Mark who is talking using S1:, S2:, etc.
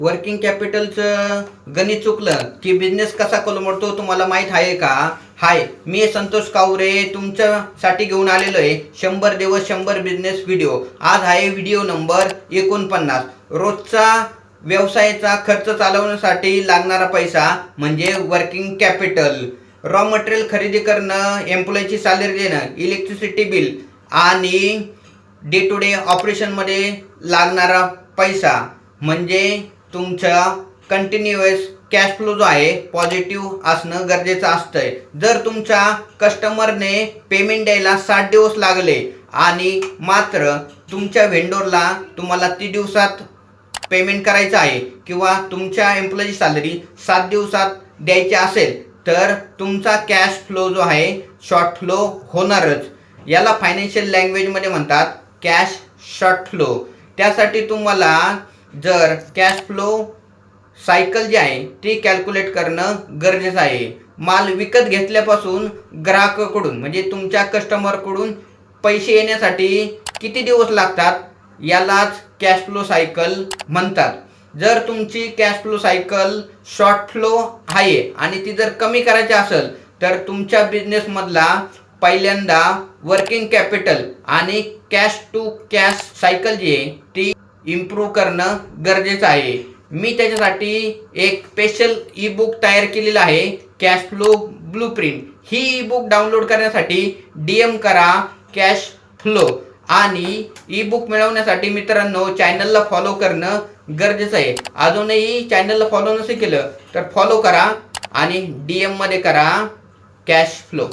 S1: Working कॅपिटलचं गणित चुकलं की बिझनेस कसा कोलमडतो तुम्हाला माहीत आहे का? हाय, मी संतोष कावरे तुमच्यासाठी घेऊन आलेलो आहे 100 दिवस 100 बिझनेस व्हिडिओ. आज आहे व्हिडिओ नंबर 49. रोजचा व्यवसायाचा खर्च चालवण्यासाठी लागणारा पैसा म्हणजे वर्किंग कॅपिटल. रॉ मटेरियल खरेदी करणं, एम्प्लॉयची सॅलरी देणं, इलेक्ट्रिसिटी बिल आणि डे टू डे ऑपरेशनमध्ये लागणारा पैसा म्हणजे तुमचा कंटिन्युअस कॅश फ्लो जो आहे पॉझिटिव्ह असणं गरजेचं असतंय. जर तुमच्या कस्टमरने पेमेंट द्यायला 60 दिवस लागले आणि मात्र तुमच्या व्हेंडरला तुम्हाला 30 दिवसात पेमेंट करायचं आहे किंवा तुमच्या एम्प्लॉयची सॅलरी 7 दिवसात द्यायची असेल तर तुमचा कॅश फ्लो जो आहे शॉर्ट फ्लो होणारच. याला फायनान्शियल लँग्वेजमध्ये म्हणतात कॅश शॉर्ट फ्लो. त्यासाठी तुम्हाला जर कॅश फ्लो सायकल जी आहे ती कॅल्क्युलेट करणं गरजेचं आहे. माल विकत घेतल्यापासून ग्राहकाकडून म्हणजे तुमच्या कस्टमरकडून पैसे येण्यासाठी किती दिवस लागतात यालाच कॅश फ्लो सायकल म्हणतात. जर तुमची cash flow cycle short flow आहे आणि ती जर कमी करायची असेल तर तुमच्या बिझनेसमधला पहिल्यांदा वर्किंग कॅपिटल आणि कॅश टू कॅश सायकल जी आहे ती इम्प्रूव्ह करणं गरजेचं आहे. मी त्याच्यासाठी एक स्पेशल ई बुक तयार केलेलं आहे, कॅश फ्लो ब्लूप्रिंट. ही ई बुक डाउनलोड करण्यासाठी DM करा कॅश फ्लो. आणि ई बुक मिळवण्यासाठी मित्रांनो चॅनलला फॉलो करणं गरजेचं आहे. अजूनही चॅनलला फॉलो नसेल केलं तर फॉलो करा आणि DM मध्ये करा कॅश फ्लो.